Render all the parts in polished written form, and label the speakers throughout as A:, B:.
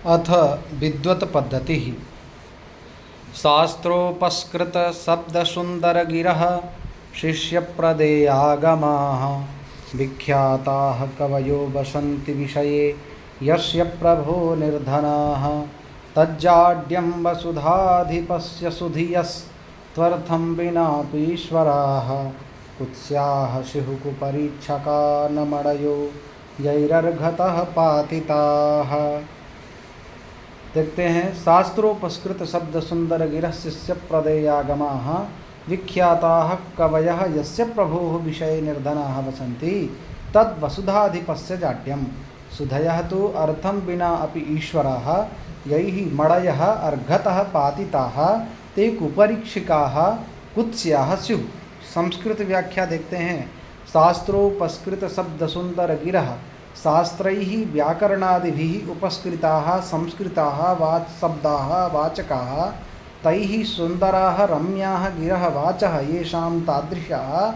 A: अथ विद्वत् पद्धति शास्त्रोपस्कृत शब्द सुंदर गिरः शिष्य प्रदेयागमाः विख्याताः कवयो वसन्ति विषये यस्य प्रभो निर्धनाः तज्जाड्यं वसुधाधिपस्य सुधियस्त्वर्थं विनापीश्वराः कुत्स्याः शिहुकुपरीक्षका न मडयो यैरर्घतः पातिताः। देखते हैं, शास्त्रोपस्कृत शब्द सुंदर गिरः शिष्य प्रदेयागमाः विख्याताः कवयः यस्य प्रभोः विषये निर्धनाः वसन्ति तद् वसुधाधिपस्य जाड्यं सुधयः तु अर्थं विना अपि ईश्वराः यैः मडयः अर्घतः पातिताः ते कुपरीक्षिकाः कुत्स्याः स्युः। संस्कृत व्याख्या देखते हैं, शास्त्रोपस्कृत शब्द सुंदर गिरः शास्त्रैः व्याकरणादिभिः उपस्कृताः संस्कृताः शब्दाः वाचकाः तैः सुन्दराः रम्याः गिरः वाचः येषां तादृशाः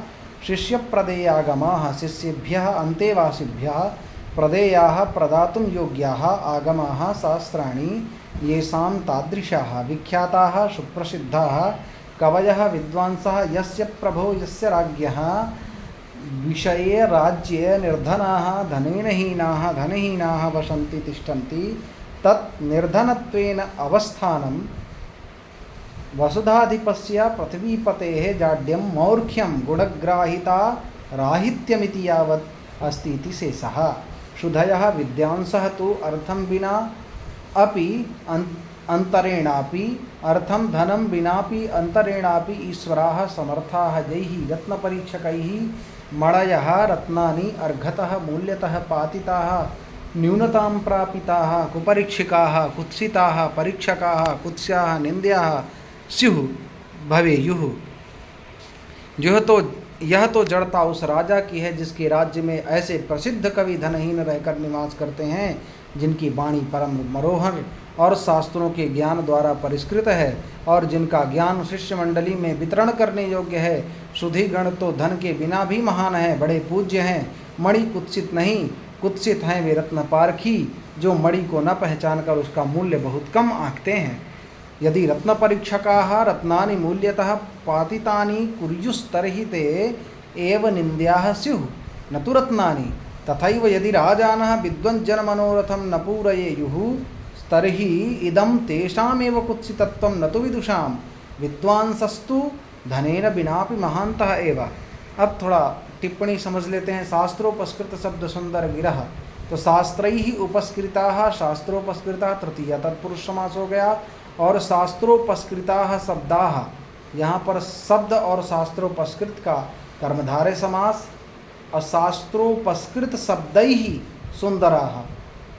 A: शिष्यप्रदेयागमाः शिष्येभ्यः अन्तेवासिभ्यः प्रदेयाः प्रदातुं योग्याः आगमाः शास्त्राणि येषां तादृशाः विख्याताः सुप्रसिद्धाः कवयः विद्वांसः यस्य प्रभो यस्य राज्ञः विषये राज्ये निर्धनाः धनेन हीनाः धनहीनाः वसन्ति तिष्ठन्ति तत् निर्धनत्वेन अवस्थानं वसुधाधिपस्य पृथ्वीपतेः जाड्यं मौर्ख्यं गुणग्राहिता राहित्यमिति यावत् अस्ति इति शेषः। शुद्धयः विद्वांसः तु अर्थं विना अपि अंतरेणापि अर्थं धनं विनापि अंतरेणापि ईश्वराः समर्थाः यैः रत्नपरीक्षकैः मडयः रत्नानि अर्घतः मूल्यतः पातिताः न्यूनतां प्रापिताः कुपरीक्षिकाः कुत्सिताः परीक्षकाः कुत्स्याः निंद्याः स्युः भवेयुः। यह तो जड़ता उस राजा की है जिसके राज्य में ऐसे प्रसिद्ध कवि धनहीन रहकर निवास करते हैं जिनकी वाणी परम मनोहर और शास्त्रों के ज्ञान द्वारा परिष्कृत है और जिनका ज्ञान शिष्य मंडली में वितरण करने योग्य है। सुधीगण तो धन के बिना भी महान है, बड़े पूज्य हैं। मणि कुत्सित नहीं, कुत्सित हैं वे रत्न पारखी जो मणि को न पहचान कर उसका मूल्य बहुत कम आंकते हैं। यदि रत्न परीक्षकाः रत्नानि मूल्यतः पातितानि कुर्युस्तर्हि ते एव निन्द्याः स्युः न तु रत्नानि। तथैव यदि राजानः विद्वज्जन मनोरथं न पूरयेयुः तर्हि इदं तेषामेव कुत्सितत्वं न तु विदुषां विद्वांसस्तु धनेन बिनापि महान्तः एव। अब थोड़ा टिप्पणी समझ लेते हैं। शास्त्रोपस्कृत शब्द सुंदर गिरः, तो शास्त्रैः उपस्कृताः शास्त्रोपस्कृताः तृतीया तत्पुरुष समास हो गया। और शास्त्रोपस्कृताः शब्दाः, यहाँ पर शब्द और शास्त्रोपस्कृत का कर्मधारय समास और शास्त्रोपस्कृत शब्दैः सुंदराः,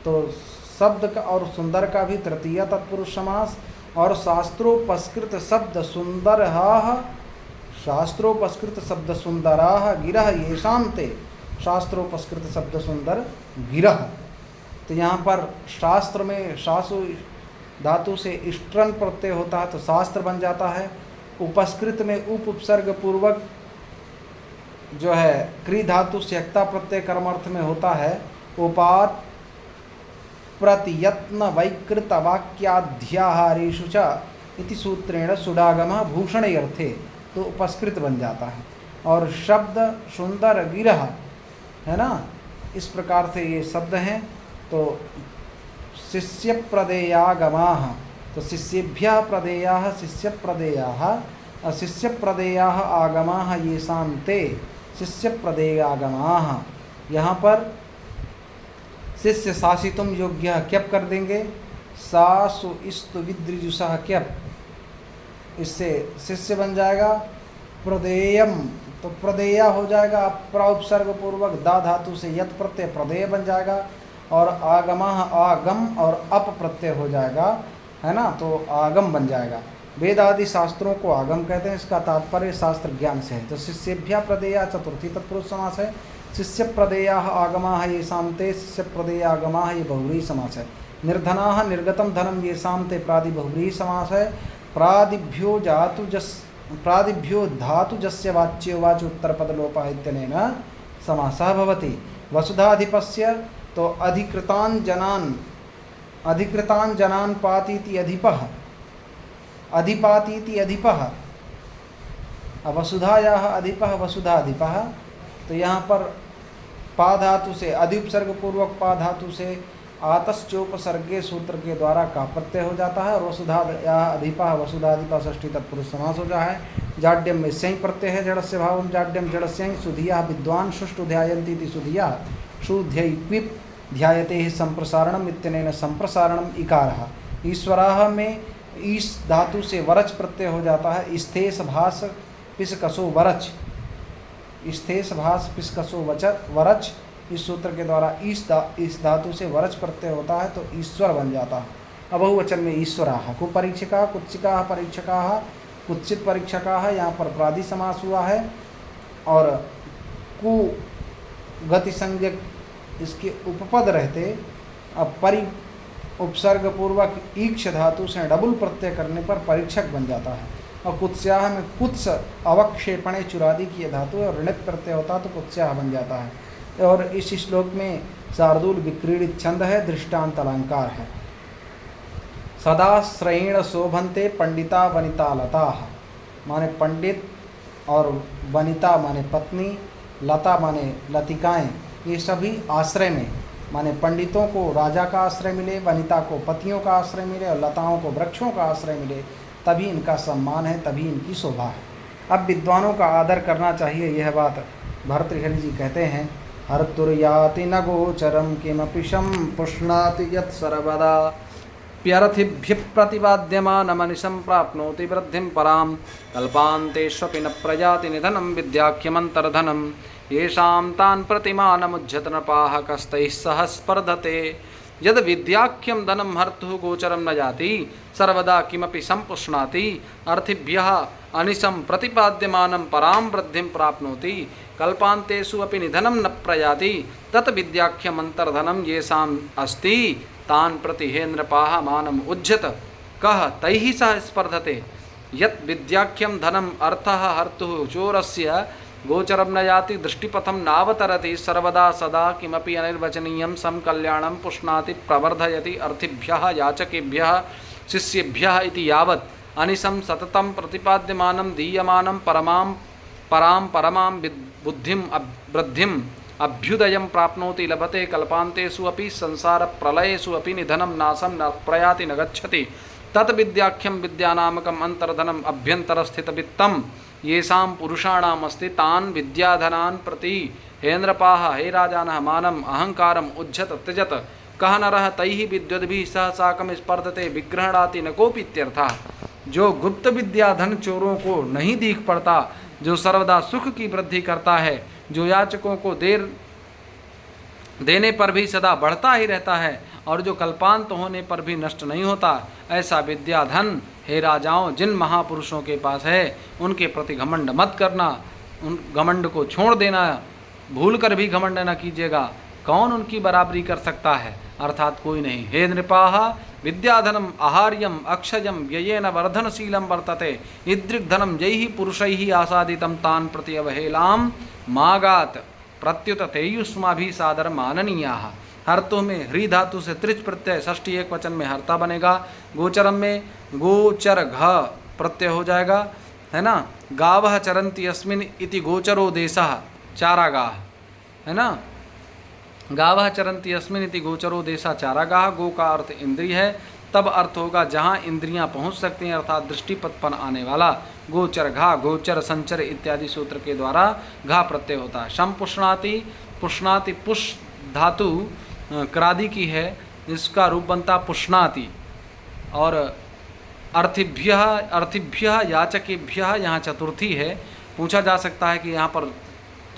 A: तो शब्द का और सुंदर का भी तृतीय तत्पुरुष समास। और शास्त्रोपस्कृत शब्द सुंदरः शास्त्रोपस्कृत शब्द सुंदराः गिरः येषां ते शास्त्रोपस्कृत शब्द सुंदर गिरः। तो यहाँ पर शास्त्र में शासु धातु से इष्टन प्रत्यय होता है तो शास्त्र बन जाता है। उपस्कृत में उपसर्ग पूर्वक जो है क्री धातु स्यक्ता प्रत्यय कर्मार्थ में होता है। उपात प्रतियत्न वैकृत वाक्याध्याहारेषु च इति सूत्रेण सुडागमः भूषणे अर्थे, तो उपस्कृत बन जाता है। और शब्द सुंदर गिरः है ना, इस प्रकार से ये शब्द हैं। तो शिष्य प्रदेयागमाः, तो शिष्येभ्यः प्रदेयाः शिष्य प्रदेयाः शिष्य प्रदेयाः आगमाः येषां ते शिष्य प्रदेयागमाः। यहाँ पर शिष्य शासितुम योग्य क्यप कर देंगे, सासु इस्तु विद्रिजुषः क्यप, इससे शिष्य बन जाएगा। प्रदेयम, तो प्रदेया हो जाएगा उपसर्ग पूर्वक दा धातु से यत प्रत्यय प्रदेय बन जाएगा। और आगमः आगम और अप प्रत्यय हो जाएगा, है ना, तो आगम बन जाएगा। वेद आदि शास्त्रों को आगम कहते हैं, इसका तात्पर्य शास्त्र ज्ञान से है। तो शिष्येभ्यः प्रदेया चतुर्थी तत्पुरुष समास है। शिष्य प्रदेयाः आगमाः येषां ते शिष्य प्रदेयागमाः ये बहुव्रीहि समास है। निर्धनाः निर्गतम धनम येषां ते प्रादि बहुव्रीहि समास है। प्रादिभ्यो धातुजस्य वाच्यो वाच उत्तरपदलोपः इत्यनेन समासः भवति। वसुधाधिपस्य, तो अधिकृतान् जनान् अधिकृतान जनान पातीति अधिपः, अधिपातीति अधिपः, वसुधायाः अधिपः वसुधाधिपः। तो यहाँ पर पा धातु से अधिपसर्ग पूर्वक पा धातु से आतश्चोपसर्गे सूत्र के द्वारा का प्रत्यय हो जाता है और वसुधायाः अधिपः वसुधाधिपः षष्ठी तत्पुरुष समास हो जाता है। जाड्यम में स्यं प्रत्यय है, जड़स्य भावम जाड्यम जड़स्यं। सुधिया विद्वान सुष्ठु ध्यायन्ति इति सुधिया शुद्ध्यै क्विप ध्यायते ही संप्रसारणम इत्यनेन संप्रसारणम इकारः। ईश्वराः में ईश धातु से वरच प्रत्यय हो जाता है। स्थेस भास पिसकसो वरच, स्थेस भास पिसकसो वरच। इस सूत्र के द्वारा इस धातु से वरच प्रत्यय होता है तो ईश्वर बन जाता है। अब बहुवचन में ईश्वराः। कुपरीक्षका कुत्सिका परीक्षकाः कुत्सित परीक्षकाः, यहाँ पर प्रादि समास हुआ है और कु गति संज्ञक इसके उपपद रहते। अब परि उपसर्ग पूर्वक ईक्ष धातु से डबल प्रत्यय करने पर परीक्षक बन जाता है। और कुत्स्याः में कुत्स अवक्षेपणे चुरादि की धातु है और ऋणित प्रत्यय होता तो कुत्स्याः बन जाता है। और इस श्लोक में शार्दूल विक्रीडित छंद है, दृष्टांत अलंकार है। सदा श्रेण शोभन्ते पंडिता वनिता लताः, माने पंडित और वनिता माने पत्नी, लता माने लतिकाएं, ये सभी आश्रय में, माने पंडितों को राजा का आश्रय मिले, वनिता को पतियों का आश्रय मिले और लताओं को वृक्षों का आश्रय मिले, तभी इनका सम्मान है, तभी इनकी शोभा है। अब विद्वानों का आदर करना चाहिए, यह बात भर्तृहरि जी कहते हैं। हर्तुर्याति न गोचरम किमपि शं पुष्णाति यत् सर्वदा प्यरथिभ्यः प्रतिपाद्यमानमनिशं प्राप्नोति वृद्धिं परां कल्पान्तेष्वपि न प्रयाति निधनं विद्याख्यमन्तर्धनं येषां तान् प्रतिमानमुज्झतनपाः कस्तैः सह स्पर्धते यद् विद्याख्यं धनं हर्तुः गोचरं न जाति सर्वदा किमपि संपुष्णाति अर्थिभ्यः अनिशं प्रतिपाद्यमानं परां वृद्धिं प्राप्नोति कल्पान्तेषु अपि निधनं न प्रयाति तत् विद्याख्यमन्तर्धनं येषाम् अस्ति तान् प्रति हे नृपाः मानम् उज्झत कः तैः सह स्पर्धते यत् विद्याख्यं धनम् अर्थः हर्तुः चोरस्य गोचरं न याति दृष्टिपथं नावतरति सर्वदा सदा किमपि अनिर्वचनीयं समकल्याणं पुष्णाति प्रवर्धयति अर्थिभ्यः याचकेभ्यः शिष्येभ्यः इति यावत् अनिशं सततं प्रतिपाद्यमानं दीयमानं परां बुद्धिं वृद्धिं अभ्युदयं प्राप्नोति लभते कल्पान्तेषु अपि संसारप्रलयेषु अपि निधनं नाशं न प्रयाति न गच्छति तत् विद्याख्यं विद्यानामकम् अन्तर्धनम् अभ्यन्तरस्थितवित्तं येषां पुरुषाणाम् अस्ति तान् विद्याधनान् प्रति हे नृपाः हे राजानः मानम् अहंकारम् उज्झत त्यजत कः नरः तैः विद्वद्भिः सह साकं स्पर्धते विग्रहणाति न कोऽपि इत्यर्थः। जो गुप्त विद्याधन चोरों को नहीं दीख पड़ता, जो सर्वदा सुख की वृद्धि करता है, जो याचकों को देर देने पर भी सदा बढ़ता ही रहता है और जो कल्पांत होने पर भी नष्ट नहीं होता, ऐसा विद्याधन हे राजाओं जिन महापुरुषों के पास है उनके प्रति घमंड मत करना, उन घमंड को छोड़ देना, भूल कर भी घमंड न कीजिएगा। कौन उनकी बराबरी कर सकता है, अर्थात कोई नहीं। हे नृपाः विद्याधनम आहार्यम अक्षयम व्ययेन वर्धनशीलम वर्तते इदृग्धनम जैहि पुरुषैः आसादितं तान् प्रति अवहेलां मागात प्रत्युत तेयुष्माभि सादर माननीयाः। हर्तु में ह्री धातु से त्रिच प्रत्यय षष्ठी एक वचन में हर्ता बनेगा। गोचरम में गोचर घ प्रत्यय हो जाएगा, है ना। गावः चरन्ति अस्मिन् इति गोचरो देशः चारागाह, है ना। गावः चरन्ति अस्मिन् इति गोचरो देशः चारागाह। गो का अर्थ इंद्रिय है, तब अर्थ होगा जहाँ इंद्रियां पहुँच सकती हैं, अर्थात दृष्टिपथ पर आने वाला। गोचर घा गोचर संचर इत्यादि सूत्र के द्वारा घा प्रत्यय होता है। शम पुष्णाति, पुष्णाति पुष धातु क्रादि की है, इसका रूप बनता पुष्णाति। और अर्थिभ्यः याचकेभ्यः यहाँ चतुर्थी है। पूछा जा सकता है कि यहाँ पर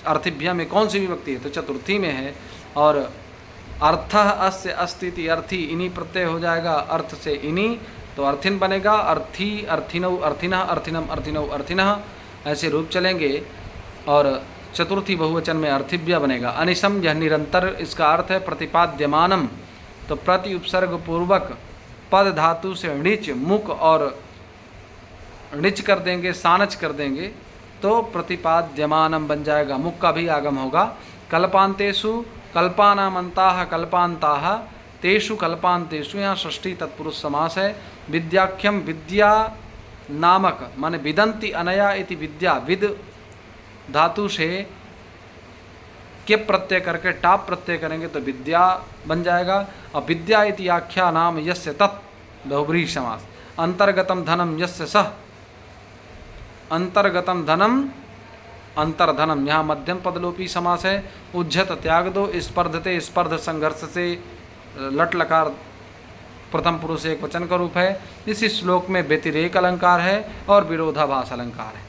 A: अर्थिभ्य में कौन सी विभक्ति है, तो चतुर्थी में है। और अर्थः अस्य अस्ति अर्थी इन्हीं प्रत्यय हो जाएगा, अर्थ से इन्हीं, तो अर्थिन बनेगा। अर्थी अर्थिनौ अर्थिनः अर्थिनम अर्थिनौ अर्थिनः, ऐसे रूप चलेंगे। और चतुर्थी बहुवचन में अर्थिभ्य बनेगा। अनिशम यह निरंतर, इसका अर्थ है प्रतिपाद्यमानम, तो प्रति उपसर्ग पूर्वक पद धातु से णिच मुख और णिच कर देंगे, सानच कर देंगे तो प्रतिपाद्यमानम बन जाएगा, मुख का भी आगम होगा। कल्पांतेषु कल्पानामन्ताः कल्पान्ताः तेषु कल्पांतेषु, यहाँ षष्ठी तत्पुरुष समास है। विद्याख्यम विद्या नामक माने विदंती अनया इति विद्या, विद धातु से के प्रत्यय करके टाप प्रत्यय करेंगे तो विद्या बन जाएगा। और विद्या इति आख्या नाम यस्य तत् बहुब्रीहि समास। अंतर्गतम धनम यस्य सह, अंतर्गतम धनम अंतर्धनम, यहाँ मध्यम पदलोपी समास है। उज्झत त्याग दो, स्पर्धते स्पर्ध संघर्ष से लट लकार प्रथम पुरुष एक वचन का रूप है। इस श्लोक में व्यतिरेक अलंकार है और विरोधाभास अलंकार है।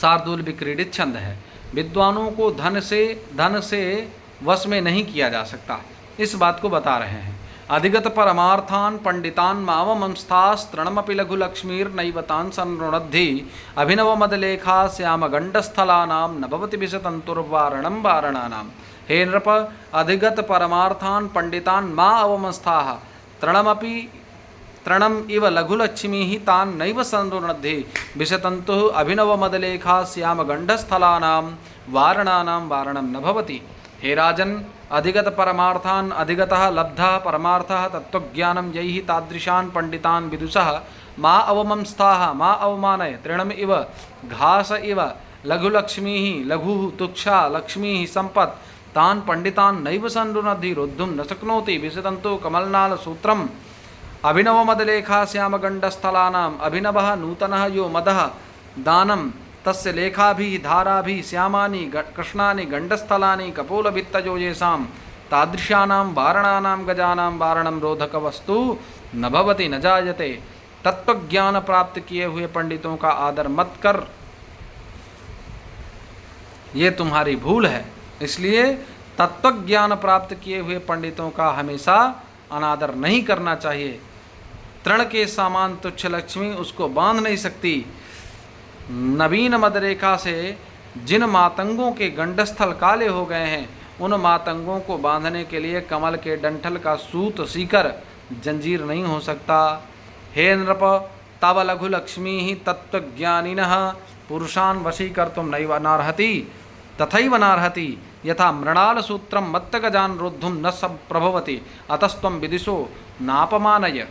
A: शार्दूल विक्रीडित छंद है। विद्वानों को धन से वश में नहीं किया जा सकता, इस बात को बता रहे हैं। अधिगत परमार्थान पंडितान मावमंस्थास्तृणमपि लघु लक्ष्मीर्नैवतान संरुणद्धि अभिनव मदलेखा श्याम गंडस्थलानां न भवति विशतंतुर्वारणं वारणानां। हे नृप, अधिगत परमार्थान पंडितान मा अवमंस्थाः तृणम इव लघुलक्ष्मी तान नैव संरुणद्धि विशतंतु अभिनव मदलेखा श्याम गंडस्थलानां वारणानां वारणं न भवति। हे राजन, अधिगत परमार्थान अधिगतः लब्धः परमार्थः तत्त्वज्ञानं यैः तादृशान् पंडितान् विदुषः मा अवमंस्थाः मा अवमानय। तृणम इव घास इव लघुलक्ष्मीः लघुः तुच्छा लक्ष्मीः सम्पत् तान् पंडितान् नैव संरुणद्धि रोद्धुं न शक्नोति विशतन्तु कमलनाल सूत्रम्। अभिनव मदलेखा श्यामगंडस्थलानाम् अभिनवः नूतनः यो मदः दानं तस्य लेखाभिः धाराभिः श्यामानि कृष्णानि गंडस्थलानि कपोलभित्तजो येषां तादृशानां वारणानां गजानां वारणं रोधक वस्तु न भवति न जायते। तत्वज्ञान प्राप्त किए हुए पंडितों का आदर मत कर, ये तुम्हारी भूल है। इसलिए तत्वज्ञान प्राप्त किए हुए पंडितों का हमेशा अनादर नहीं करना चाहिए। तृण के समान तुच्छ लक्ष्मी उसको बांध नहीं सकती। नवीन मदरेखा से जिन मातंगों के गंडस्थल काले हो गए हैं, उन मातंगों को बांधने के लिए कमल के डंठल का सूत सीकर जंजीर नहीं हो सकता। हे नृप, तव लघु लक्ष्मी ही तत्वज्ञानिनः पुरुषान् वशीकर्तुं नैव नार्हति तथैव नार्हति यथा मृणाल सूत्रं मत्तगजान् रोद्धुं न प्रभवति अतस्त्वं विदिशो नापमानय।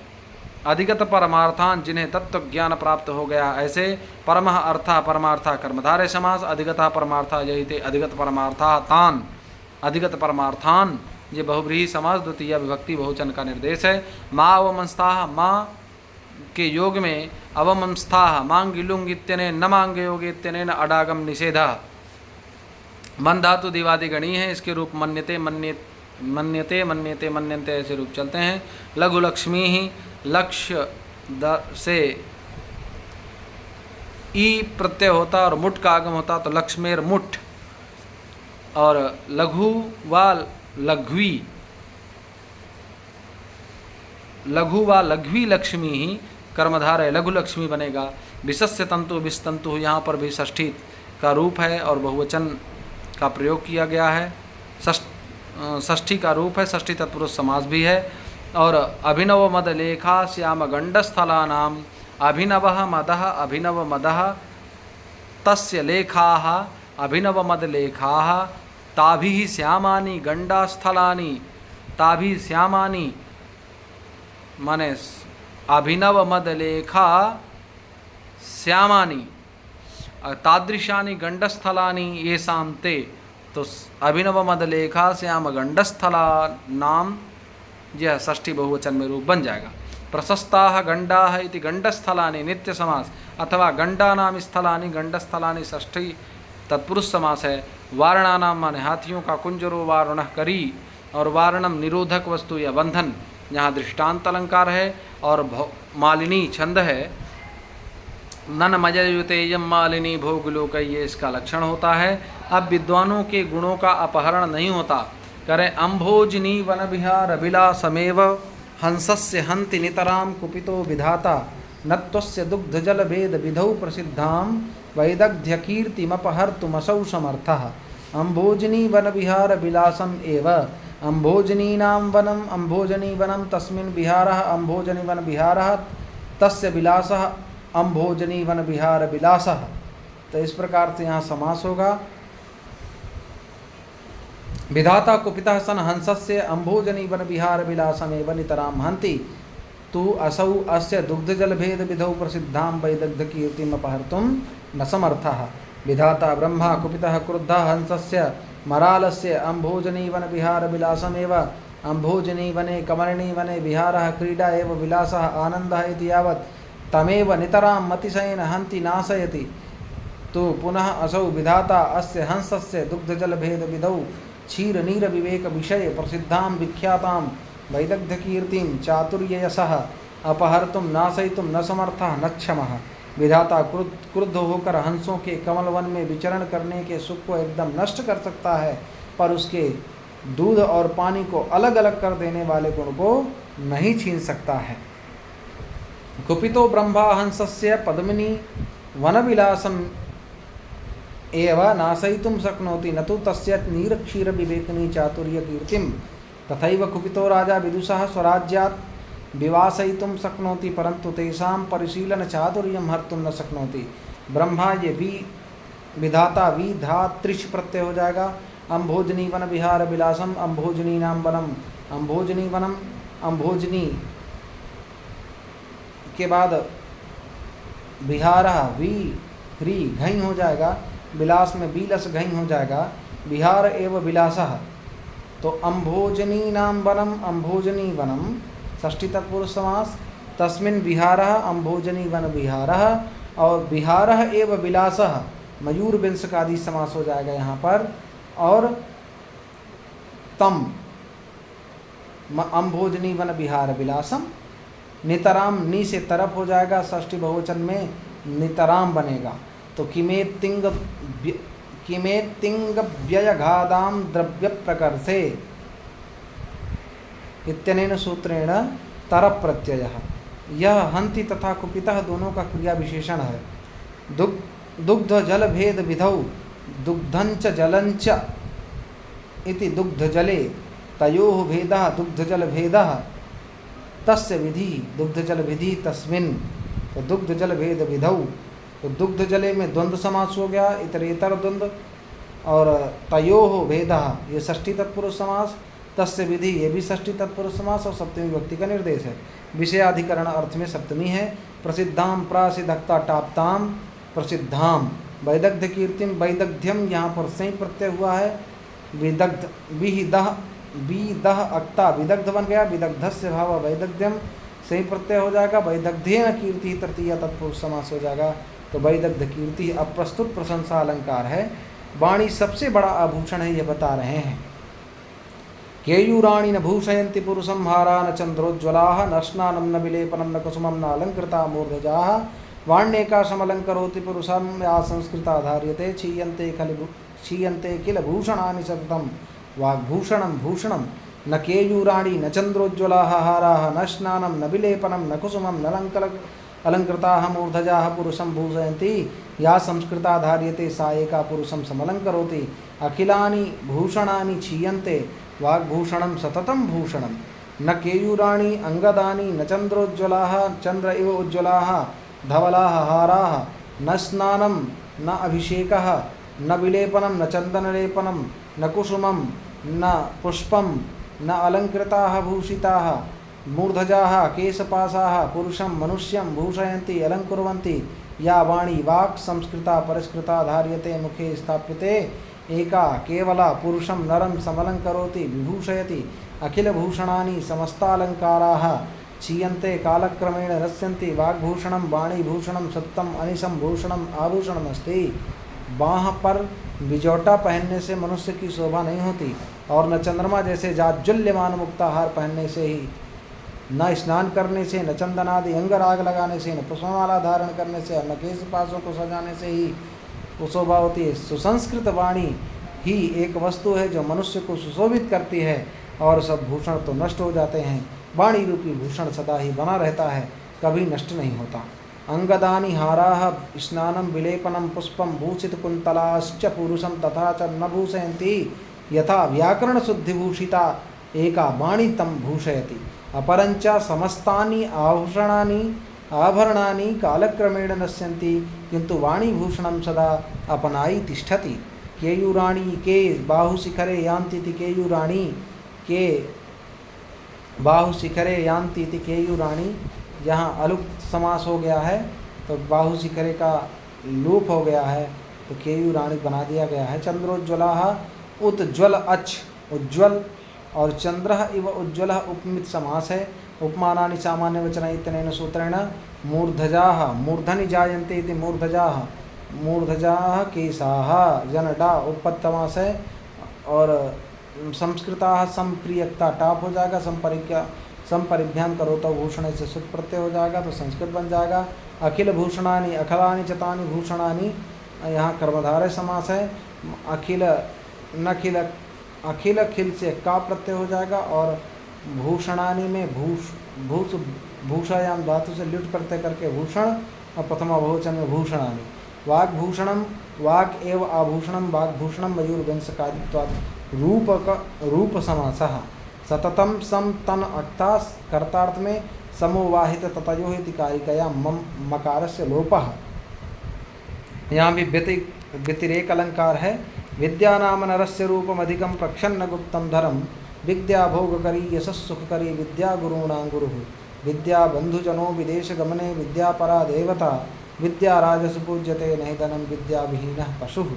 A: अधिगत परमार्थान, जिन्हें तत्व ज्ञान प्राप्त हो गया, ऐसे परमः अर्थः परमार्थः कर्मधारय समास। अधिगतः परमार्थः यही थे अधिगत परमार्थः तान, अधिगत परमार्थान ये बहुब्रीहि समास द्वितीय विभक्ति बहुवचन का निर्देश है। माँ अवमंस्थाः, माँ के योग में अवमंस्थाः मांग लुंग इत्यने न मांग योग इत्यने न अडागम निषेधः। मन धातु दिवादिगणी है, इसके रूप मन्यते मन्यते मन्यते मन्यन्ते ऐसे रूप चलते हैं। लघु लक्ष्मी ही लक्ष्य से ई प्रत्यय होता और मुठ का आगम होता तो लक्ष्मेर मुठ, और लघु व लघ्वी लक्ष्मी ही कर्मधार है, लघु लक्ष्मी बनेगा। विशस्य तंतु विस्तंतु, यहाँ पर भी षष्ठी का रूप है और बहुवचन का प्रयोग किया गया है। षष्ठी का रूप है, षष्ठी तत्पुरुष समास भी है। और अभिनव मद लेखा श्याम गंडस्थलानाम, अभिनवः मदः अभिनव मदः तस्य लेखाः अभिनव मद लेखाः ताभिः श्यामानि गंडास्थलानि, ताभिः श्यामानि माने अभिनव मद लेखा श्यामानि तादृशानि गंडस्थलानि येषां ते, तो अभिनव मद लेखा श्याम गंडस्थला नाम यह षष्ठी बहुवचन में रूप बन जाएगा। प्रशस्ताः गंडाः इति गंडस्थलानि नित्य समास, अथवा गंडानाम स्थलानि गंडस्थलानि षष्ठी तत्पुरुष समास है। वारणानाम माने हाथियों का कुंजरो वारणः करी, और वारणम निरोधक वस्तु या बंधन, यहाँ दृष्टांत अलंकार है। और मालिनी छंद है, नन मजयुतेयम मालिनी भोगलोक, ये इसका लक्षण होता है। अब विद्वानों के गुणों का अपहरण नहीं होता। करें अम्भोजनी वन विहार अभिलाषमेव हंसस्य हंति नितराम कुपितो विधाता नत्वस्य दुग्ध जल भेद विधौ प्रसिद्धां वैदग्ध्य कीर्तिमपहर्तुमसौ समर्थः। अम्भोजनी वन विहार विलासम एव, अम्भोजनीनां वनम अम्भोजनी वनम तस्मिन् विहारः अम्भोजनी वन विहारः तस्य विलासः अम्भोजनी वन विहार विलासः। तो इस प्रकार से यहाँ समास होगा। विधाता कुपितः सन हंसस्य अम्भोजनी वन विहार विलासमेव नितरां हन्ति तु असौ अस्य दुग्धजल भेद विधौ प्रसिद्धां वैदग्ध कीर्तिम् अपहर्तुं न समर्थः। विधाता ब्रह्मा कुपितः क्रुद्धः हंसस्य मरालस्य अम्भोजनी वन विहार विलासमेव अम्भोजनी वने कमलिनी वने विहारः क्रीडा एव विलासः आनन्दः इति यावत् तमेव नितरां मतिशयेन हन्ति नाशयति तो पुनः असौ विधाता अस्य हंसस्य दुग्धजल भेद विधौ क्षीर नीर विवेक विषय प्रसिद्धां विख्यातां वैदग्ध कीर्तिं चातुर्ययसः अपहर्तुं नाशयितुं न समर्थः न क्षमः। विधाता क्रुद्ध होकर हंसों के कमल वन में विचरण करने के सुख को एकदम नष्ट कर सकता है, पर उसके दूध और पानी को अलग अलग कर देने वाले गुण को नहीं छीन सकता है। कुपितो ब्रह्मा हंसस्य पद्मिनी वनविलासम एव नाशयितुं शक्नोति न तु तस्य नीरक्षीर विवेकिनी चातुर्य कीर्तिं। तथैव कुपितो राजा विदुषः स्वराज्यात् विवासयितुं शक्नोति परंतु तेषां परिशीलन चातुर्यं हर्तुं न शक्नोति। ब्रह्मा ये विधाता विधातृष प्रत्यय हो जाएगा। अम्भोजनी वन विहार विलासम अम्भोजनी नाम वनम अम्भोजनी वनम अम्भोजनी के बाद विहार वी ह्री घई हो जाएगा, विलास में बीलस घई हो जाएगा, विहार एव विलासः। तो अम्भोजनी नाम वनम अम्भोजनी वनम षष्ठी तत्पुरुष समास तस्मिन् विहारः अम्भोजनी वन विहारः और विहारः एव विलासः मयूर विंशकादि समास हो जाएगा यहाँ पर। और तम अम्भोजनी वन विहार विलासम नितराम नी से तरफ हो जाएगा, षष्ठी बहुवचन में नितराम बनेगा। तो किमेतिंग व्ययघादाम द्रव्य प्रकर्षे इत्यनेन सूत्रेण तरप प्रत्ययः। यह हंति तथा कुपितः दोनों का क्रिया विशेषण है। दुग्ध जल भेद विधौ दुग्धंच जलंच इति दुग्ध जले तयोः भेदः दुग्ध जल भेदः तस्य विधि दुग्ध जल विधि तस्मिन्। तो दुग्ध जल भेद विधौ तो दुग्ध जले में द्वंद्व समास हो गया, इतरेतर द्वंद्व। और तयोः भेदः ये षष्ठी तत्पुरुष समास, तस्य विधि ये भी षष्ठी तत्पुरुष समास और सप्तमी विभक्ति का निर्देश है। विषयाधिकरण अर्थ में सप्तमी है। प्रसिद्धाम प्रासिद्धक्ता टाप्ताम प्रसिद्धाम वैदग्ध कीर्तिम वैदग्ध्यम यहाँ पर सही प्रत्यय हुआ है। विदग्ध विदह अक्ता विदग्ध बन गया, विदग्धस्य भाव वैदग्ध्यम सही प्रत्यय हो जाएगा। वैदग्ध्येन कीर्ति तृतीय तत्पुरुष समास हो जाएगा। तो वैदग्ध कीर्ति अप्रस्तुत प्रशंसा अलंकार है। वाणी सबसे बड़ा आभूषण है, यह बता रहे हैं। केयूराणि न भूषयन्ति पुरुषं हारा न चंद्रोज्ज्वलाः न स्नानं न विलेपनं न कुसुमं न अलंकृता मूर्धजाः वाण्येकाशमलंकरोति पुरुषं या संस्कृता धार्यते क्षीयन्ते किल भूषणानि सततं वाग्भूषणं भूषणं न केयूराणि न चंद्रोज्ज्वलाः हाराः न स्नानं न विलेपनं न कुसुमं न अलंकृताः मूर्धजाः पुरुषं भूषयन्ति या संस्कृता धार्यते सा एका पुरुषं समलंकरोति अखिलानि भूषणानि क्षीयन्ते वाग्भूषणं सततं भूषणं न केयूराणि अंगदानि न चंद्रोज्ज्वलाः चंद्र इव उज्ज्वलाः धवलाः हाराः न स्नानं न अभिषेकः न विलेपनं न चन्दनलेपनं न कुसुमं न पुष्पं न अलंकृताः भूषिताः मूर्धजाः केशपाशाः पुरुषं मनुष्यं भूषयन्ति अलंकुर्वन्ति या वाणी वाक् संस्कृता परिष्कृता धार्यते मुखे स्थाप्यते एका केवला पुरुषं नरं समलंकरोति विभूषयति अखिलभूषणानि समस्तालंकाराः क्षीयन्ते कालक्रमेण नश्यन्ति वाग्भूषणं वाणीभूषणं सत्यम अनिशम भूषणम आभूषणम अस्ति। बाँह पर बिजौटा पहनने से मनुष्य की शोभा नहीं होती और न चंद्रमा जैसे जाज्वल्यमान मुक्ताहार पहनने से ही, न स्नान करने से, न चंदनादि अंगराग लगाने से, न पुष्पमाला धारण करने से, न केश पासों को सजाने से ही वो शोभा होती है। सुसंस्कृत वाणी ही एक वस्तु है जो मनुष्य को सुशोभित करती है और सब भूषण तो नष्ट हो जाते हैं। वाणी रूपी भूषण सदा ही बना रहता है, कभी नष्ट नहीं होता। अंगदानि हाराः स्नानं विलेपनं पुष्पं भूषित कुंतलाश्च पुरुषं तथा च न भूषयन्ति यथा व्याकरण शुद्धिभूषिता एका वाणी तं भूषयति अपरंच समस्तानि आभरणानि कालक्रमेण नश्यन्ति किंतु वाणी भूषणं सदा अपनाई तिष्ठति। केयूराणी के बाहु शिखरे यान्ति इति केयूराणी के बाहु शिखरे यान्ति इति केयूराणी। जहाँ अलुप्त समास हो गया है तो बाहु शिखरे का लोप हो गया है तो केयूराणी बना दिया गया है। चंद्रोज्ज्वला उत्ज्वल अच उज्ज्वल और चंद्र इव उज्ज्वल उपमित समास है। उपमानानि सामान्य वचन इत्यनेन सूत्रेण मूर्धजाः मूर्धनि जायन्ते इति मूर्धजाः मूर्धजाः केशाः जनडा उपपत्तमास है। और संस्कृताः संप्रियकता टाप हो जाएगा। संपरिभ्याम करो तो भूषण से सुख प्रत्यय हो जाएगा तो संस्कृत बन जाएगा। अखिल भूषणानि अखलानि चतानि भूषणानि यहाँ कर्मधारय समास है। अखिल नखिल अखिल खिल से का प्रत्यय हो जाएगा और भूषणानि में भूषायाम धातु से ल्युट प्रत्यय करके भूषण और प्रथमा बहुवचन में भूषणानि। वाग्भूषणम वाग एव आभूषणम वाग्भूषणम मयूरवंशकादित्वात् रूप समासः। सततम सम तन अक्ता कर्तार्थ में समोवाहित ततयो इति कारिकया मकारस्य लोपः। यहाँ भी व्यतिरेक अलंकार है। विद्या नाम नरस्य रूपम अधिकम प्रक्षन्न गुप्तम धरम विद्या भोगकरी यशस्सुखकरी विद्या गुरूणां गुरुः। विद्या बंधुजनो विदेश गमने विद्या परा देवता विद्या राजसु पूज्यते नहि धनं विद्या विहीनः पशुः।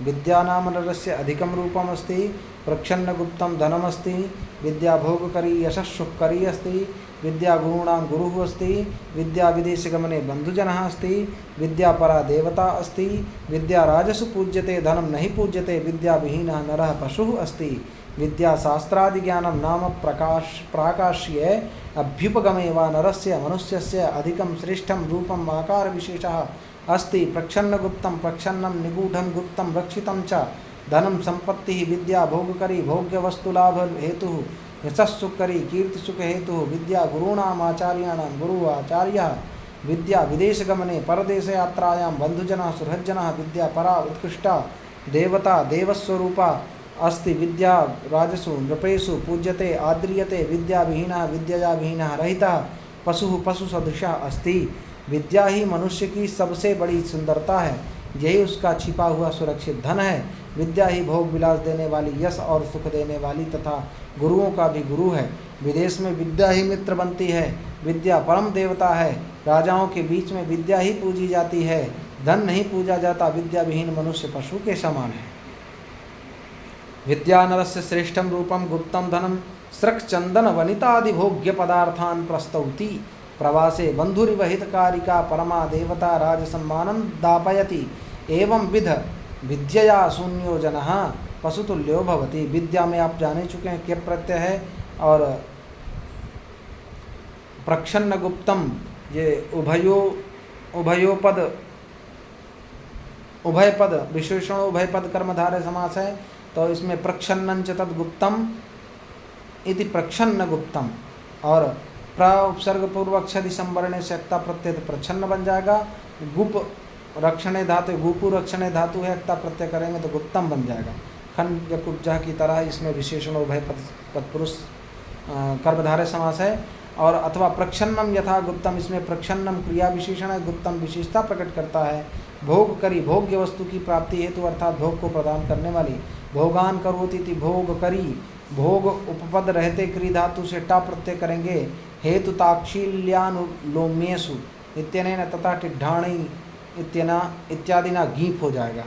A: विद्या नाम नरस्य अधिकम रूपम अस्ति प्रक्षन्न गुप्तम धनमस्ति विद्या भोगकरी यशस्सुखकरी अस्ति विद्या गुरूणां गुरुः अस्ति विद्या विदेशगमने बंधुजनः अस्ति विद्या परा देवता अस्ति विद्या राजसु पूज्यते धनं नहि पूज्यते विद्या विहीनः नरः पशुः अस्ति। विद्या शास्त्रादि ज्ञानं नाम प्राकाश्ये अभ्युपगमे वा नरस्य मनुष्यस्य अधिकं श्रेष्ठं रूपम् आकार विशेषः अस्ति। प्रक्षन्न गुप्तं प्रक्षन्नं निगूढं गुप्तं रक्षितं च धनं संपत्तिः विद्या भोगकरी भोग्यवस्तुलाभ हेतुः यशस्सुखकरी कीर्तिसुख हेतुः विद्या गुरूणाम् आचार्याणां गुरुः आचार्यः। विद्या विदेशगमने परदेशयात्रायां बन्धुजनः सुहृज्जनः विद्या परा उत्कृष्टा देवता देवस्वरूपा अस्ति। विद्या राजसु नृपेषु पूज्यते आद्रियते विद्या विहीनः विद्यया विहीनः रहितः पशुः पशुसदृशः अस्ति। विद्या ही मनुष्य की सबसे बड़ी सुंदरता है, यही उसका छिपा हुआ सुरक्षित धन है। विद्या ही भोग विलास देने वाली यश और सुख देने वाली तथा गुरुओं का भी गुरु है। विदेश में विद्या ही मित्र बनती है। विद्या परम देवता है। राजाओं के बीच में विद्या ही पूजी जाती है, धन नहीं पूजा जाता। विद्या विहीन मनुष्य पशु के समान है। विद्या नरस्य श्रेष्ठम रूपम गुप्तम धनम स्रक चंदन वनितादि भोग्य पदार्थान प्रस्तौति। प्रवासे बंधुरिव हितकारिका परमा देवता राज सम्मानं दापयति। एवं विध विद्यया शून्यो जनः पशुतुल्यो भवति। विद्या में आप जाने चुके हैं क्या प्रत्यय है। और प्रक्षन्न गुप्तम ये उभय पद विशेषण उभय पद कर्मधारय समास है तो इसमें प्रक्षन्नं च तद गुप्तम इति प्रक्षन्न गुप्तम और प्र उपसर्ग पूर्वक क्षदि संवरणे से अक्ता प्रत्यय प्रच्छन्न बन जाएगा। गुप रक्षणे धातु गुपु रक्षणे धातु है अक्ता प्रत्यय करेंगे तो गुप्तम बन जाएगा। खंड या कुब्जा की तरह इसमें विशेषण उभय तत्पुरुष कर्मधारय समास है। और अथवा प्रक्षन्नम यथा गुप्तम इसमें प्रक्षन्नम क्रिया विशेषण है, गुप्तम विशेषता प्रकट करता है। भोग करी भोग्य वस्तु की प्राप्ति हेतु अर्थात भोग को प्रदान करने वाली। भोगान करोति इति भोग करी भोग उपपद रहते क्री धातु से टा प्रत्यय करेंगे। हेतु ताक्षिल्यानुलोम्येषु इत्यनेन तथा टिड्ढाणी इत्यना इत्यादि ना गीप हो जाएगा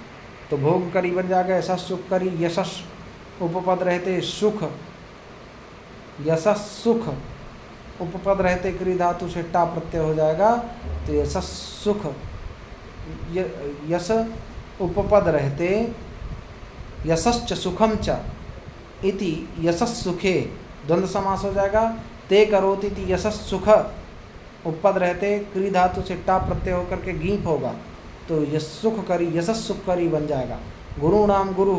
A: तो भोग करी बन जाएगा। यशस सुख करी यशस उपपद रहते सुख यशस सुख उपपद रहते क्री धातु से टा प्रत्यय हो जाएगा तो यशस सुख यश उपपद रहते यशश्च सुखम च इति यशस सुखे द्वंद्व समास हो जाएगा। ते करोति इति यशस सुख उपपद रहते क्री धातु से टा प्रत्यय होकर के गीप होगा तो यश सुख करी यशस सुख करी बन जाएगा। गुरूणाम गुरु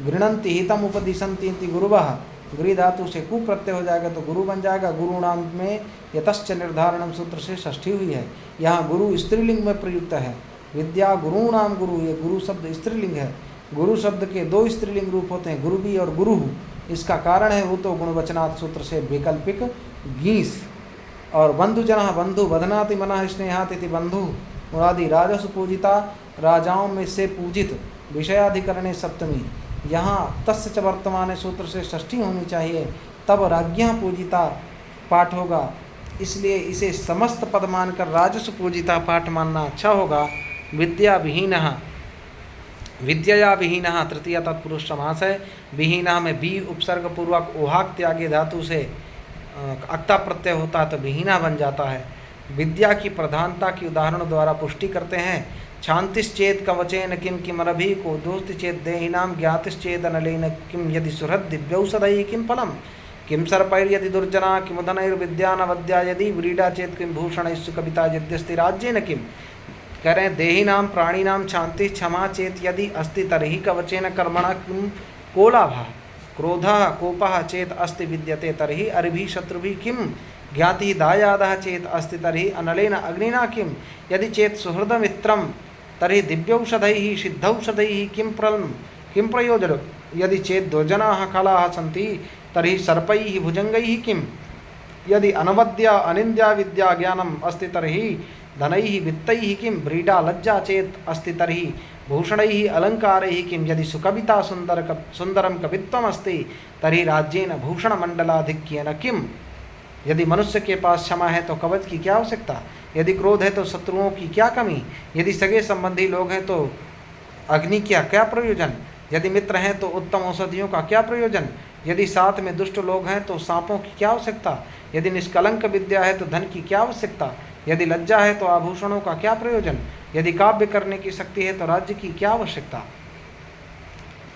A: गृणंति हितम उपदिशंति इति गुरुवः गृह धातु से कु प्रत्यय हो जाएगा तो गुरु बन जाएगा। गुरुणाम में यतश्च निर्धारणम सूत्र से षष्ठी हुई है। यहाँ गुरु स्त्रीलिंग में प्रयुक्त है। विद्या गुरूणाम गुरु, ये गुरु शब्द स्त्रीलिंग है। गुरु शब्द के दो स्त्रीलिंग रूप होते हैं, गुरु भी और गुरु। इसका कारण है वो तो गुणवचनात् सूत्र से वैकल्पिक गीस। और बंधुजनः बंधु बधनाति मनः स्नेहात् इति बंधु मुरादी राजसु पूजिता, राजाओं में से पूजित विषयाधिकरणे सप्तमी, यहाँ तस्य च वर्तमान सूत्र से षष्ठी होनी चाहिए, तब राज्ञः पूजिता पाठ होगा। इसलिए इसे समस्त पद मानकर राजस्व पूजिता पाठ मानना अच्छा होगा। विद्या विहीनः, विद्यया विहीनः तृतीया तत्पुरुष समास है। विहीनः में बी उपसर्ग पूर्वक ओहाक त्यागे धातु से अक्ता प्रत्यय होता है तो विहीना बन जाता है। विद्या की प्रधानता की उदाहरण द्वारा पुष्टि करते हैं। क्षांतिश्चेत कवचेन किम किमरभि को दोस्त चेत देहिनाम ज्ञातिश्चेत अनलेन किम यदि सुहृद दिव्यौषधि किम फलम किम सर्पैर्यदि दुर्जना किमुदनैर्विद्यानवद्या यदि व्रीडा चेत किम भूषणैस्सु कविता यद्यस्ति राज्येन किम। कह रहे हैं देहिनाम प्राणिनाम शांति क्षमा चेत यदि अस्ति तर्हि कवचेन कर्मणा किम को लाभः। क्रोधः कोपः चेत अस्ति विद्यते तर्हि अरिभिः शत्रुभिः किम। ज्ञाति दायादः चेत अस्ति तर्हि अनलेन अग्निना किम। यदि चेत सुहृदमित्रं तर्हि दिव्यौषधैः सिद्धौषधैः किं प्रयोजनं। यदि चेत दुर्जनाः खलाः सन्ति तर्हि सर्पैः भुजंगैः किम। यदि अनवद्या अनिन्द्या विद्या ज्ञानम् अस्ति तर्हि धनैः वित्तैः किम। व्रीडा लज्जा चेत अस्ति तर्हि भूषणैः अलङ्कारैः किम। यदि सुकविता सुंदरं कवित्वम् अस्ति तर्हि राज्येन भूषणमण्डलाधिक्येन किम। यदि मनुष्य के पास क्षमा है तो कवच की क्या आवश्यकता। यदि क्रोध है तो शत्रुओं की क्या कमी। यदि सगे संबंधी लोग हैं तो अग्नि का क्या प्रयोजन। यदि मित्र हैं तो उत्तम औषधियों का क्या प्रयोजन। यदि साथ में दुष्ट लोग हैं तो सांपों की क्या आवश्यकता। यदि निष्कलंक विद्या है तो धन की क्या आवश्यकता। यदि लज्जा है तो आभूषणों का क्या प्रयोजन। यदि काव्य करने की शक्ति है तो राज्य की क्या आवश्यकता।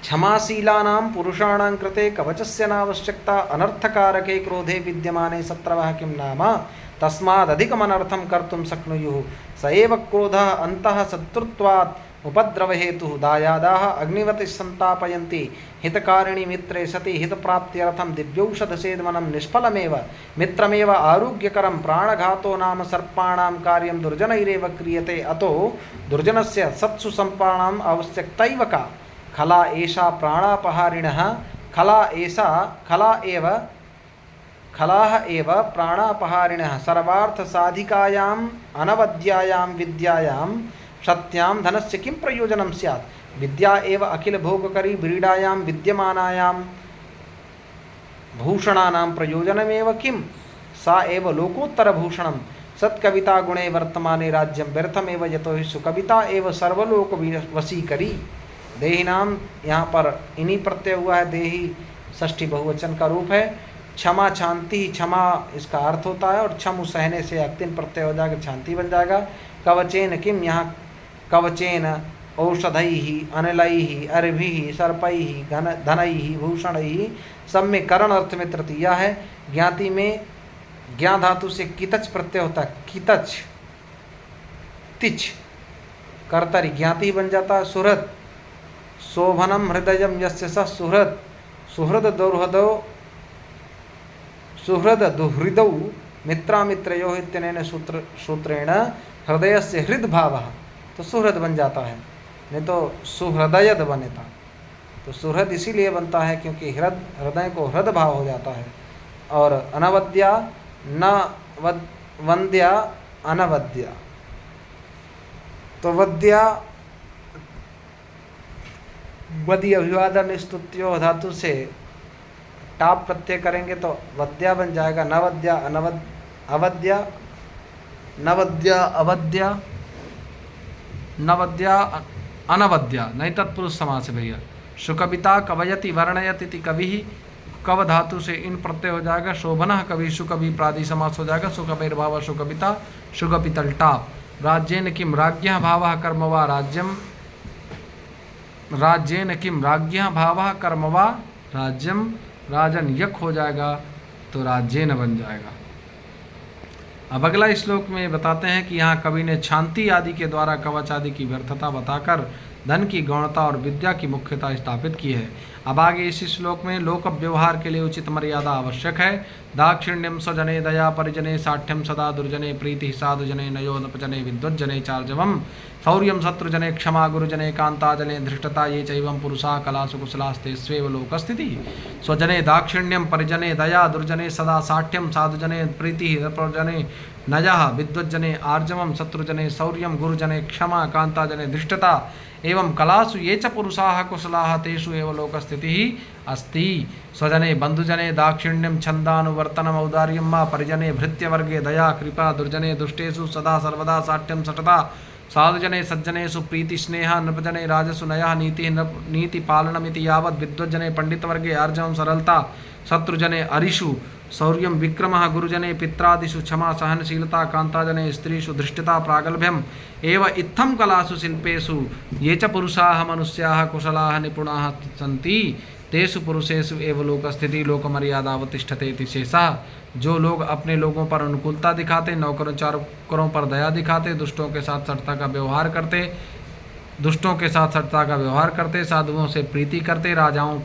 A: क्षमाशीलानां पुरुषाणां कृते कवचस्य नावश्यकता। अनर्थकारके क्रोधे विद्यमाने शत्रवः किं नाम। तस्मादधिकमनर्थं कर्तुं शक्नुयुः। स एव क्रोधः अन्तः शत्रुत्वात् उपद्रव हेतु। दायादाः अग्निवत् संतापयन्ति। हितकारिणी मित्रे सति हितप्राप्त्यर्थं दिव्यौषधसेवनं निष्फलमेव। मित्रमेव आरोग्यकरं। प्राणघातो नाम सर्पाणां कार्यं दुर्जनैरेव क्रियते। अतो दुर्जनस्य सत्सु सर्पाणाम् आवश्यकतैव का। खला एषा प्राणापहारिणः। खलाः एव प्राणापहारिणः। सर्वार्थसाधिकायाम् अनवद्यायां विद्यायां सत्यां धनस्य किं प्रयोजनं स्यात्। विद्या एव अखिल भोगकरी। व्रीडायां विद्यमानायां भूषणानां प्रयोजनमेव किं। सा एव लोकोत्तरभूषणं। सत्कविता गुणे वर्तमाने राज्यं व्यर्थमेव यतो हि सुकविता एव सर्वलोक वशीकरी। देहिनाम यहाँ पर इन्हीं प्रत्यय हुआ है। देही षष्ठी बहुवचन का रूप है। क्षमा शांति, क्षमा इसका अर्थ होता है और क्षम सहने से अक्तिन प्रत्यय हो जाएगा, शांति बन जाएगा। कवचेन किम, यहाँ कवचेन औषधैः अनिलैः अरिभिः सर्पैः धनैः भूषणैः सब में करण अर्थ में तृतीया है। ज्ञाति में ज्ञा धातु से कितच प्रत्यय होता है। कितच तिच कर्तरी ज्ञाति बन जाता है। सुहृद शोभनम हृदयम यस्य स सुहृद। सुहृद दुहृदौ मित्रामित्रयोः इत्यनेन सूत्रेण हृदय से हृद भावः, तो सुहृद बन जाता है, नहीं तो सुहृदयद बने था। तो सुहृद इसीलिए बनता है क्योंकि हृदय को हृद भाव हो जाता है। और अनवद्या न वंद्या अनवद्या, तो वद्या वदि अभिवादन स्तुत्यो धातु से टाप प्रत्यय करेंगे तो वद्या बन जाएगा। नवद्या अवद्या, नवद्या अवद्या, नवद्या अनवद्या, नहीं तत्पुरुष समास है भैया। सुकविता कवयति वर्णयति इति कवि, कव धातु से इन प्रत्यय हो जाएगा। शोभनः कवि सुकवि प्रादि समास हो जाएगा। सुकविर्भाव सुकविता सुकपितल टाप। राज्येन किम राज्ञः भावः कर्म वा राज्यम। राज्येन किम राज्ञः भावः कर्म वा राज्यम। राजन यक हो जाएगा तो राज्येन बन जाएगा। अब अगला श्लोक में बताते हैं कि यहाँ कवि ने शांति आदि के द्वारा कवच आदि की व्यर्थता बताकर धन की गौणता और विद्या की मुख्यता स्थापित की है। अब आगे इस श्लोक में लोक व्यवहार के लिए उचित मर्यादा आवश्यक है। दाक्षिण्यम स्वजने दया परिजने साठ्यम सदा दुर्जने प्रीति साधुजने नयोनपजने विद्वज्जने चार्जवम शौर्यम शत्रुजने क्षमा गुरुजने कांताजने धृष्टता ये चैवं पुरुषा कलासु कुशलास्ते स्वेव लोकस्थिति। स्वजने दाक्षिण्यम परिजने दया दुर्जने सदा साठ्यम साधुजने प्रीति प्रजने नजः विद्वज्जने आर्जवं शत्रुजने शौर्यं गुरुजने क्षमा कांताजने धृष्टता एवं कलासु ये च पुरुषाः कुशलाः तेषु एव लोकस्थितिः अस्ति। स्वजने बंधुजने दाक्षिण्यं छन्दानुवर्तनम् औदार्यं वा परिजने भृत्यवर्गे दया कृपा दुर्जने दुष्टेषु सदा सर्वदा साठ्यं सटता साधुजने सज्जनेषु प्रीति स्नेह नृपजने राजसु नयः नीति पालनमिति यावत् विद्वज्जने पंडितवर्गे आर्जवं सरलता शत्रुजने अरिषु शौर्यं विक्रमः गुरुजने पित्रादिषु क्षमा सहनशीलता कांताजने स्त्रीषु धृष्टता प्रागल्भ्यम् एव इत्थं कलासु शिल्पेषु ये च पुरुषाः मनुष्याः कुशलाः निपुणाः सन्ति तेषु पुरुषेषु एव लोकस्थिति लोकमर्यादावतिष्ठते इति शेषः। जो लोग अपने लोगों पर अनुकूलता दिखाते, नौकरों चाकरों पर दया दिखाते, दुष्टों के साथ सटता का व्यवहार करते, साधुओं से प्रीति करते, राजाओं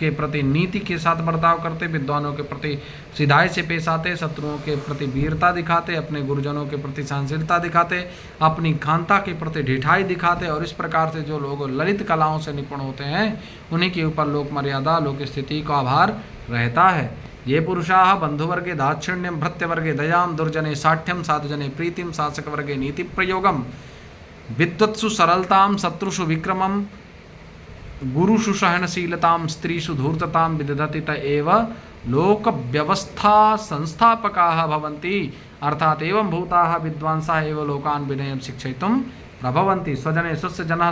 A: के प्रति नीति के साथ बर्ताव करते, विद्वानों के प्रति सिधाई से पेश आते, शत्रुओं के प्रति वीरता दिखाते, अपने गुरुजनों के प्रति सहनशीलता दिखाते, अपनी कांता के प्रति ढिठाई दिखाते और इस प्रकार से जो लोग ललित कलाओं से निपुण होते हैं उन्हीं के ऊपर लोक मर्यादा लोक स्थिति का आभार रहता है। ये पुरुषाः बंधुवर्गे दाक्षिण्यं भृत्यवर्गे दयां दुर्जने साठ्यं साधुजने प्रीतिं शासकवर्गे नीति प्रयोगम विद्वत्सु सरलतां शत्रुषु विक्रमं गुरुषु सहनशीलतां स्त्रीषु धूर्ततां विदधति त एव लोक व्यवस्था संस्थापकाः भवन्ति। अर्थात एवं भूताः विद्वांसाः एव लोकान् विनयं शिक्षयितुं प्रभवन्ति। स्वजने स्वस्य जनः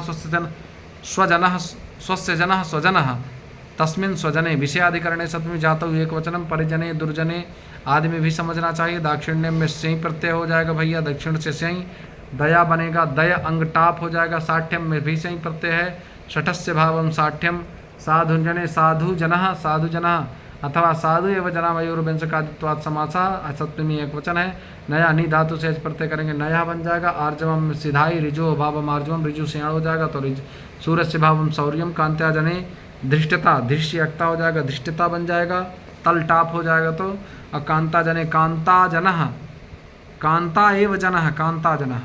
A: स्वजनः तस्मिन् स्वजने विषयाधिकरणे सप्तमी जातौ एकवचनम परिजने दुर्जने आदि में भी समझना चाहिए। दाक्षिण्य में से ही प्रत्यय हो जाएगा भैया, दक्षिण से सही। दया बनेगा दय अंग टाप हो जाएगा। साठ्यम में भी सही प्रत्यय है। षठस्य भावम साठ्यम। साधुजने साधुजनः अथवा साधु एवं जना मयूरव्यंजकादित्वात् समासः सप्तमी एक वचन है। नया नि धातु से प्रत्यय करेंगे नया बन जाएगा। आर्जवम सिधाई रिजो भावम आर्जवम रिजु सियाण हो जाएगा तो सूरज से भावम शौर्यम। कांत्या जने धृष्टता धृष्य अक्ता हो जाएगा धृष्टता बन जाएगा। तल टाप हो जाएगा तो कांता जने कांता जनः कांता एव जनः कांता जनः।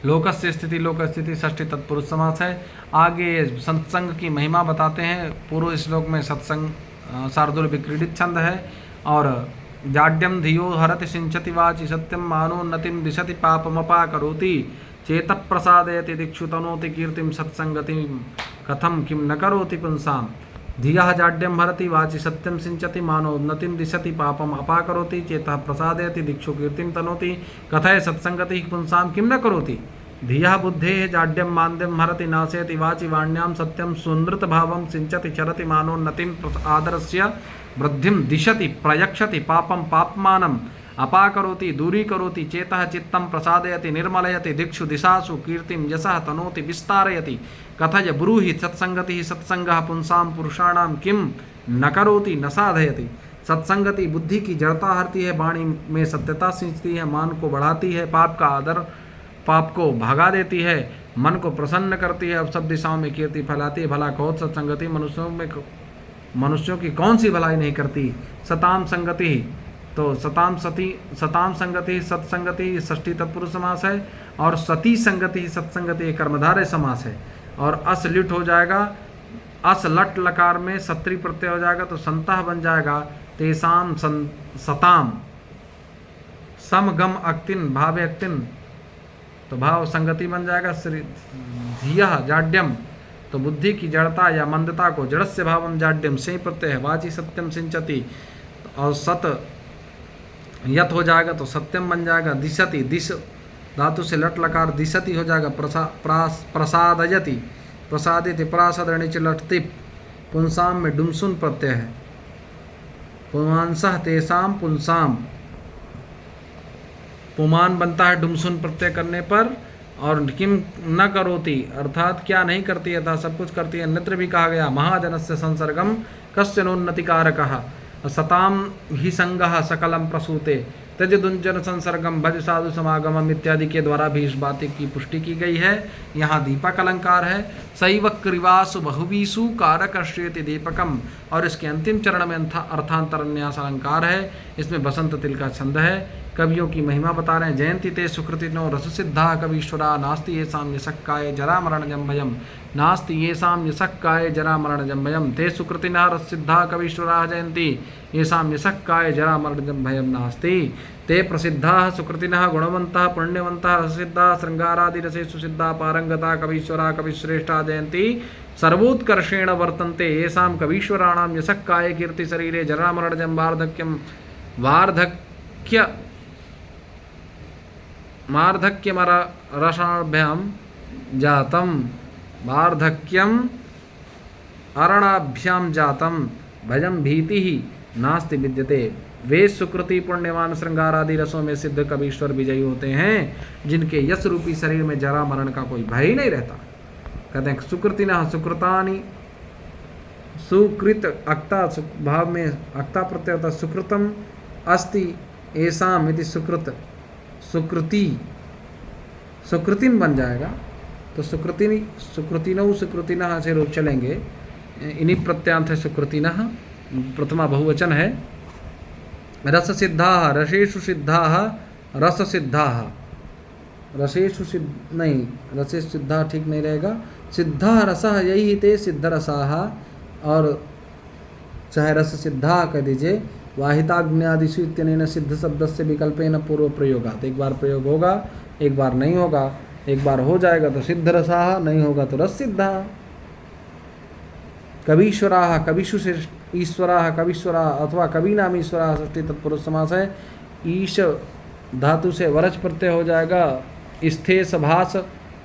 A: लोकस्य स्थिति लोक स्थिति षष्ठी तत्पुरुष समास है। आगे सत्संग की महिमा बताते हैं। पूर्व श्लोक में सत्संग शार्दूल विक्रीडित छंद है। और जाड्यम धियो हरति सिंचति वाचि सत्यम मानोन्नतिम दिशति पापमपा करोति चेत प्रसादयति दिक्षु तनोति कीर्तिम सत्संगति कथम किम न करोति पुंसाम। धियः जाड्यम हरति वाचि सत्यम सिंचति मानोन्नतिम दिशति पापम अपा करोति चेतः प्रसादयति दिक्षु कीर्तिम तनोति कथय सत्संगति पुंसाम किम न करोति। धियः बुद्धेः जाड्यम मान्द्यम हरति नाशयति वाचि वाण्याम सत्यम सुनृत भावम सिंचति चरति मानोन्नतिम आदरस्य वृद्धिम दिशति प्रयक्षति पापम पापमानम अपाकरोति दूरीकरोति चेतः चित्तं प्रसादयति निर्मलयति दिक्षु दिशासु कीर्तिं यशः तनोति विस्तारयति कथय ब्रूहि सत्संगति सत्संगः पुंसां पुरुषाणां किं न करोति न साधयति। सत्संगति बुद्धि की जड़ता हरती है, वाणी में सत्यता सींचती है, मान को बढ़ाती है, पाप को भगा देती है, मन को प्रसन्न करती है, अब सब दिशाओं में कीर्ति फैलाती है। भला कहो सत्संगति मनुष्यों की कौन सी भलाई नहीं करती। सताम संगति तो सताम संगति सत्संगति षष्ठी तत्पुरुष समास है। और सती संगति सत्संगति कर्मधारय समास है। और अस लिट हो जाएगा, अस लट लकार में सत्री प्रत्यय हो जाएगा तो संतः बन जाएगा। तेसाम सताम समगम अक्तिन भावे अक्तिन तो भाव संगति बन जाएगा। धियः जाड्यम तो बुद्धि की जड़ता या मंदता को जड़स्य भावम जाड्यम से प्रत्यय है। वाची सत्यम सिंचति और सत यत हो जाएगा तो सत्यम बन जाएगा। दिशति दिश धातु से लट लकार दिशति हो जाएगा। प्रसादयति प्रसादित प्रासद णिच लटतिप। पुंसाम में डुमसुन प्रत्यय है। पुमांसः तेसाम पुंसाम पुमान बनता है डुमसुन प्रत्यय करने पर। और किम न करोति अर्थात क्या नहीं करती है, सब कुछ करती है। अन्यत्र भी कहा गया महाजनस्य संसर्गम कश्चनोन्नतिकारकः सताम ही संगः सकलम प्रसूते त्यज दुंजन संसर्गम भज साधु समागमम इत्यादि के द्वारा भी इस बात की पुष्टि की गई है। यहाँ दीपक अलंकार है। शैव क्रिवासु बहुवीसु कारकश्येति दीपकम। और इसके अंतिम चरण में अर्थांतरन्यास अलंकार है। इसमें बसंत तिल का छंद है। कवियों की महिमा बता रहे हैं। जयंती ते सुकृतिनो रस सिद्धा कवीश्वरा नास्ति येषां यशक्काय जरा मरणजं भयम्, नास्ति येषां यशक्काय जरा मरणजं भयम्, ते सुकृतिनः रस सिद्धा कवीश्वरा जयन्ति येषां यशक्काय जरा मरणजं भयम् नास्ति, ते प्रसिद्धाः सुकृतिनः गुणवन्तः पुण्यवन्तः रससिद्धाः शृङ्गारादिरसेषु सिद्धा पारंगता कवीश्वरा कविश्रेष्ठा जयन्ति सर्वोत्कर्षेण वर्तन्ते येषां कवीश्वराणां यशक्काय कीर्ति शरीरे जरा मरणजं वार्धक्यमरणाभ्यां जातं, वार्धक्यम अरणाभ्यां जातं भयं भीतिः नास्ति विद्यते। वे सुकृति पुण्यवान श्रृंगारादि रसों में सिद्ध कवीश्वर विजयी होते हैं जिनके यश रूपी शरीर में जरा मरण का कोई भय ही नहीं रहता। कहते हैं सुकृतिनः सुकृतानि, सुकृत अक्ता भाव में अक्ता प्रत्यय होता सुकृतम अस्ति एसाम इति सुकृत, सुकृति सुकृतिन बन जाएगा। तो सुकृतिनी सुकृतिनौ सुकृतिनः से रूप चलेंगे, इन्हीं प्रत्यांत है सुकृतिनः, प्रथमा बहुवचन है। रस सिद्धाः रसेषु सिद्धाः रस सिद्धाः, रसेषु सिद्ध नहीं, रसेषु सिद्धा ठीक नहीं रहेगा, सिद्धा रसः यही ते सिद्ध रसाः, और चाहे रस सिद्धा कह दीजिए। वाहिताग्न्यादिषु इत्यनेन सिद्ध शब्द से विकल्पेन पूर्व प्रयोगात्, एक बार प्रयोग होगा एक बार नहीं होगा, एक बार हो जाएगा तो सिद्ध रसाः, नहीं होगा तो रस सिद्धा। कवीश्वराः कविषु ईश्वराः कवीश्वराः अथवा कवि नाम ईश्वराः षष्ठी तत्पुरुष समास है। ईश धातु से वरच प्रत्यय हो जाएगा। स्थे सभास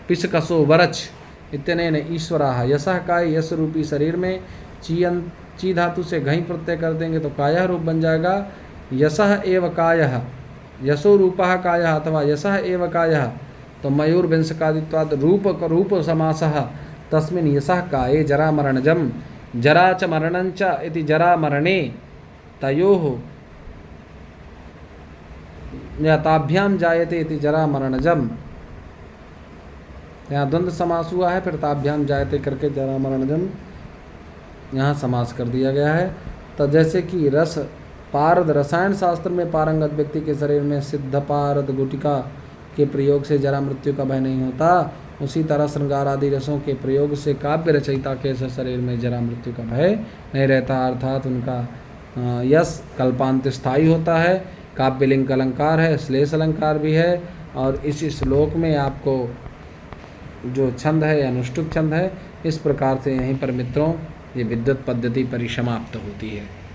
A: पिशकसो वरच इत्यनेन ईश्वराः, यशः काय यश रूपी शरीर में ची धातु से घई प्रत्यय कर देंगे तो कायः रूप बन जाएगा। यशः एव कायः, यशो रूपः कायः अथवा यशः एव कायः, तो मयूर विंशकादित्वाद रूप समासः तस्मिन् यशः काये जरा मरणजम, जरा च मरणञ्च इति जरा मरणे तयोः या ताभ्याम जायते इति जरा मरणजम। यहाँ द्वंद्व समास हुआ है, फिर ताभ्याम जायते करके जरा मरणजम यहाँ समास कर दिया गया है। तो जैसे कि रस पारद, रसायन शास्त्र में पारंगत व्यक्ति के शरीर में सिद्ध पारद गुटिका के प्रयोग से जरा मृत्यु का भय नहीं होता, उसी तरह श्रृंगार आदि रसों के प्रयोग से काव्य रचयिता के शरीर में जरा मृत्यु का भय नहीं रहता, अर्थात उनका यश कल्पांत स्थायी होता है। काव्यलिंग अलंकार है, श्लेष अलंकार भी है, और इसी श्लोक में आपको जो छंद है अनुष्टुप छंद है, इस प्रकार से यहीं पर मित्रों ये विद्युत पद्धति परिसमाप्त होती है।